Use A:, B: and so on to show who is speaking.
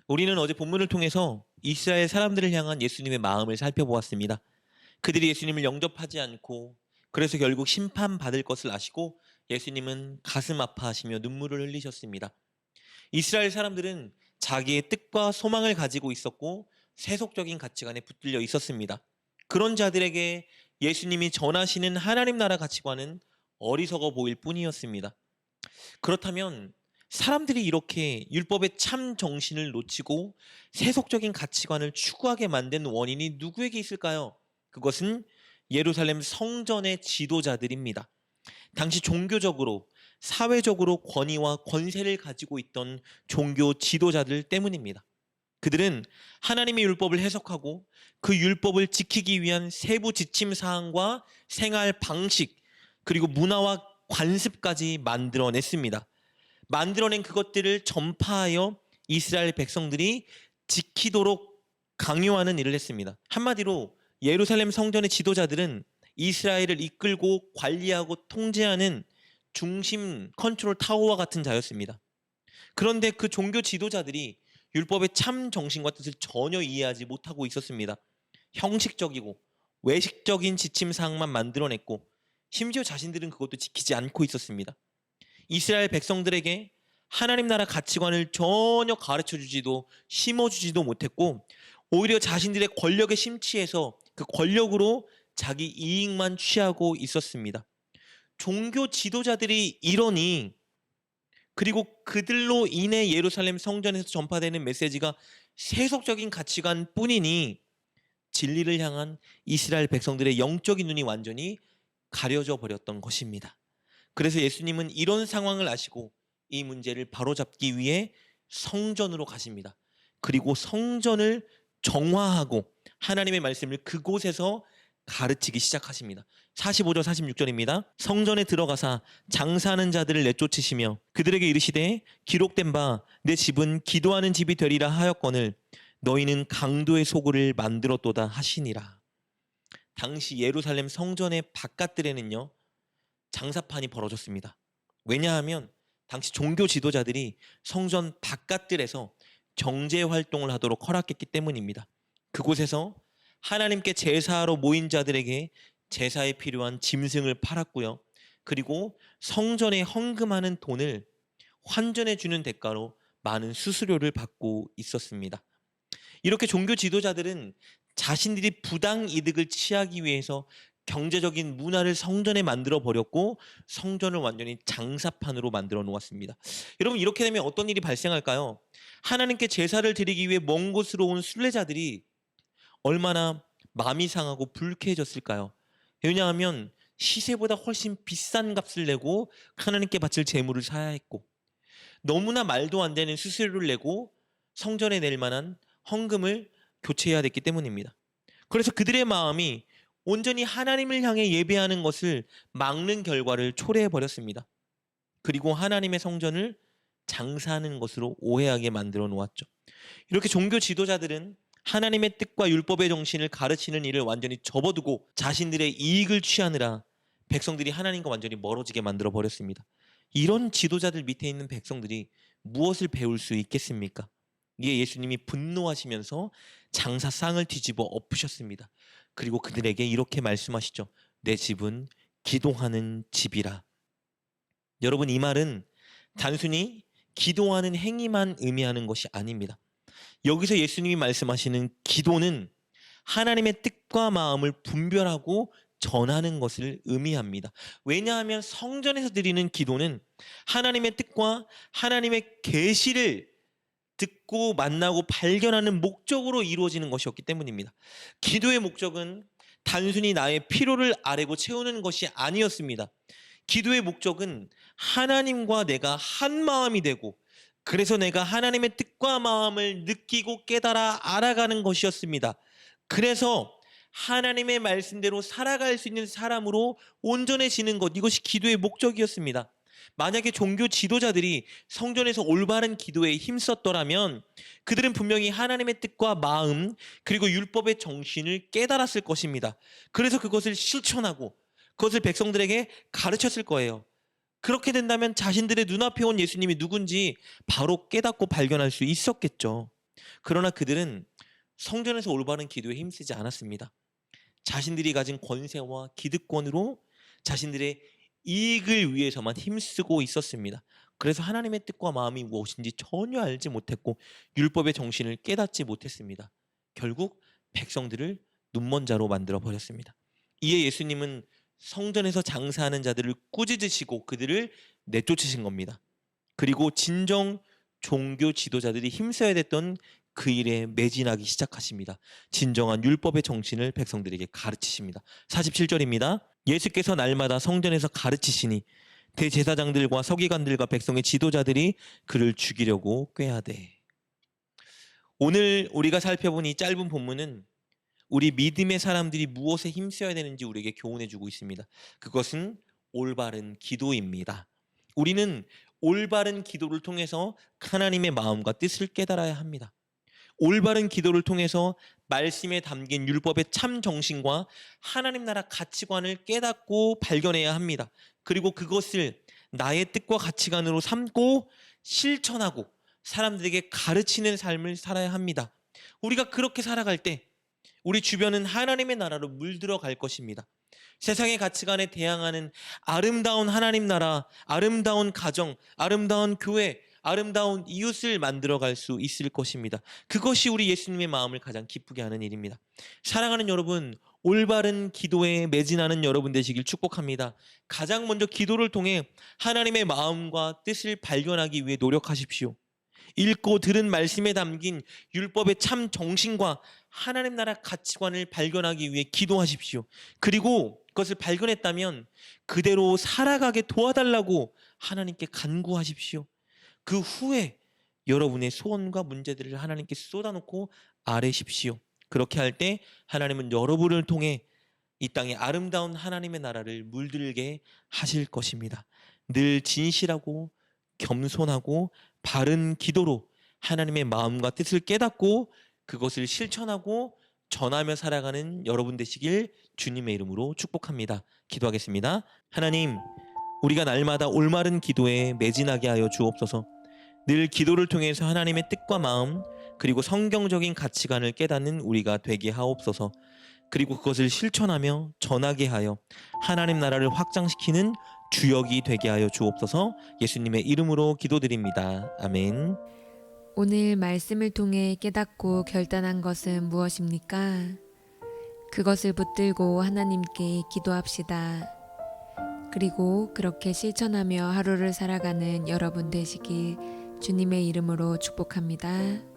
A: 우리는 어제 본문을 통해서 이스라엘 사람들을 향한 예수님의 마음을 살펴보았습니다. 그들이 예수님을 영접하지 않고 그래서 결국 심판받을 것을 아시고 예수님은 가슴 아파하시며 눈물을 흘리셨습니다. 이스라엘 사람들은 자기의 뜻과 소망을 가지고 있었고 세속적인 가치관에 붙들려 있었습니다. 그런 자들에게 예수님이 전하시는 하나님 나라 가치관은 어리석어 보일 뿐이었습니다. 그렇다면 사람들이 이렇게 율법의 참 정신을 놓치고 세속적인 가치관을 추구하게 만든 원인이 누구에게 있을까요? 그것은 예루살렘 성전의 지도자들입니다. 당시 종교적으로, 사회적으로 권위와 권세를 가지고 있던 종교 지도자들 때문입니다. 그들은 하나님의 율법을 해석하고 그 율법을 지키기 위한 세부 지침 사항과 생활 방식, 그리고 문화와 관습까지 만들어냈습니다. 만들어낸 그것들을 전파하여 이스라엘 백성들이 지키도록 강요하는 일을 했습니다. 한마디로 예루살렘 성전의 지도자들은 이스라엘을 이끌고 관리하고 통제하는 중심 컨트롤 타워와 같은 자였습니다. 그런데 그 종교 지도자들이 율법의 참 정신과 뜻을 전혀 이해하지 못하고 있었습니다. 형식적이고 외식적인 지침사항만 만들어냈고 심지어 자신들은 그것도 지키지 않고 있었습니다. 이스라엘 백성들에게 하나님 나라 가치관을 전혀 가르쳐주지도 심어주지도 못했고 오히려 자신들의 권력에 심취해서 그 권력으로 자기 이익만 취하고 있었습니다. 종교 지도자들이 이러니 그리고 그들로 인해 예루살렘 성전에서 전파되는 메시지가 세속적인 가치관 뿐이니 진리를 향한 이스라엘 백성들의 영적인 눈이 완전히 가려져 버렸던 것입니다. 그래서 예수님은 이런 상황을 아시고 이 문제를 바로잡기 위해 성전으로 가십니다. 그리고 성전을 정화하고 하나님의 말씀을 그곳에서 가르치기 시작하십니다. 45절 46절입니다. 성전에 들어가사 장사하는 자들을 내쫓으시며 그들에게 이르시되 기록된 바 내 집은 기도하는 집이 되리라 하였거늘 너희는 강도의 소굴을 만들었도다 하시니라. 당시 예루살렘 성전의 바깥들에는요 장사판이 벌어졌습니다. 왜냐하면 당시 종교 지도자들이 성전 바깥들에서 경제 활동을 하도록 허락했기 때문입니다. 그곳에서 하나님께 제사하러 모인 자들에게 제사에 필요한 짐승을 팔았고요. 그리고 성전에 헌금하는 돈을 환전해 주는 대가로 많은 수수료를 받고 있었습니다. 이렇게 종교 지도자들은 자신들이 부당 이득을 취하기 위해서 경제적인 문화를 성전에 만들어 버렸고 성전을 완전히 장사판으로 만들어 놓았습니다. 여러분 이렇게 되면 어떤 일이 발생할까요? 하나님께 제사를 드리기 위해 먼 곳으로 온 순례자들이 얼마나 마음이 상하고 불쾌해졌을까요? 왜냐하면 시세보다 훨씬 비싼 값을 내고 하나님께 바칠 제물을 사야 했고 너무나 말도 안 되는 수수료를 내고 성전에 낼 만한 헌금을 교체해야 됐기 때문입니다. 그래서 그들의 마음이 온전히 하나님을 향해 예배하는 것을 막는 결과를 초래해 버렸습니다. 그리고 하나님의 성전을 장사하는 것으로 오해하게 만들어 놓았죠. 이렇게 종교 지도자들은 하나님의 뜻과 율법의 정신을 가르치는 일을 완전히 접어두고 자신들의 이익을 취하느라 백성들이 하나님과 완전히 멀어지게 만들어 버렸습니다. 이런 지도자들 밑에 있는 백성들이 무엇을 배울 수 있겠습니까? 이에 예수님이 분노하시면서 장사상을 뒤집어 엎으셨습니다. 그리고 그들에게 이렇게 말씀하시죠. 내 집은 기도하는 집이라. 여러분 이 말은 단순히 기도하는 행위만 의미하는 것이 아닙니다. 여기서 예수님이 말씀하시는 기도는 하나님의 뜻과 마음을 분별하고 전하는 것을 의미합니다. 왜냐하면 성전에서 드리는 기도는 하나님의 뜻과 하나님의 계시를 듣고 만나고 발견하는 목적으로 이루어지는 것이었기 때문입니다. 기도의 목적은 단순히 나의 필요를 아뢰고 채우는 것이 아니었습니다. 기도의 목적은 하나님과 내가 한 마음이 되고 그래서 내가 하나님의 뜻과 마음을 느끼고 깨달아 알아가는 것이었습니다. 그래서 하나님의 말씀대로 살아갈 수 있는 사람으로 온전해지는 것, 이것이 기도의 목적이었습니다. 만약에 종교 지도자들이 성전에서 올바른 기도에 힘썼더라면 그들은 분명히 하나님의 뜻과 마음 그리고 율법의 정신을 깨달았을 것입니다. 그래서 그것을 실천하고 그것을 백성들에게 가르쳤을 거예요. 그렇게 된다면 자신들의 눈앞에 온 예수님이 누군지 바로 깨닫고 발견할 수 있었겠죠. 그러나 그들은 성전에서 올바른 기도에 힘쓰지 않았습니다. 자신들이 가진 권세와 기득권으로 자신들의 이익을 위해서만 힘쓰고 있었습니다. 그래서 하나님의 뜻과 마음이 무엇인지 전혀 알지 못했고 율법의 정신을 깨닫지 못했습니다. 결국 백성들을 눈먼 자로 만들어 버렸습니다. 이에 예수님은 성전에서 장사하는 자들을 꾸짖으시고 그들을 내쫓으신 겁니다. 그리고 진정 종교 지도자들이 힘써야 됐던 그 일에 매진하기 시작하십니다. 진정한 율법의 정신을 백성들에게 가르치십니다. 47절입니다. 예수께서 날마다 성전에서 가르치시니 대제사장들과 서기관들과 백성의 지도자들이 그를 죽이려고 꾀하되. 오늘 우리가 살펴본 이 짧은 본문은 우리 믿음의 사람들이 무엇에 힘써야 되는지 우리에게 교훈해 주고 있습니다. 그것은 올바른 기도입니다. 우리는 올바른 기도를 통해서 하나님의 마음과 뜻을 깨달아야 합니다. 올바른 기도를 통해서 말씀에 담긴 율법의 참 정신과 하나님 나라 가치관을 깨닫고 발견해야 합니다. 그리고 그것을 나의 뜻과 가치관으로 삼고 실천하고 사람들에게 가르치는 삶을 살아야 합니다. 우리가 그렇게 살아갈 때 우리 주변은 하나님의 나라로 물들어 갈 것입니다. 세상의 가치관에 대항하는 아름다운 하나님 나라, 아름다운 가정, 아름다운 교회, 아름다운 이웃을 만들어갈 수 있을 것입니다. 그것이 우리 예수님의 마음을 가장 기쁘게 하는 일입니다. 사랑하는 여러분, 올바른 기도에 매진하는 여러분 되시길 축복합니다. 가장 먼저 기도를 통해 하나님의 마음과 뜻을 발견하기 위해 노력하십시오. 읽고 들은 말씀에 담긴 율법의 참 정신과 하나님 나라 가치관을 발견하기 위해 기도하십시오. 그리고 그것을 발견했다면 그대로 살아가게 도와달라고 하나님께 간구하십시오. 그 후에 여러분의 소원과 문제들을 하나님께 쏟아놓고 아뢰십시오. 그렇게 할 때 하나님은 여러분을 통해 이 땅에 아름다운 하나님의 나라를 물들게 하실 것입니다. 늘 진실하고 겸손하고 바른 기도로 하나님의 마음과 뜻을 깨닫고 그것을 실천하고 전하며 살아가는 여러분 되시길 주님의 이름으로 축복합니다. 기도하겠습니다. 하나님, 우리가 날마다 올바른 기도에 매진하게 하여 주옵소서. 늘 기도를 통해서 하나님의 뜻과 마음 그리고 성경적인 가치관을 깨닫는 우리가 되게 하옵소서. 그리고 그것을 실천하며 전하게 하여 하나님 나라를 확장시키는 주역이 되게 하여 주옵소서. 예수님의 이름으로 기도드립니다. 아멘.
B: 오늘 말씀을 통해 깨닫고 결단한 것은 무엇입니까? 그것을 붙들고 하나님께 기도합시다. 그리고 그렇게 실천하며 하루를 살아가는 여러분 되시길 주님의 이름으로 축복합니다.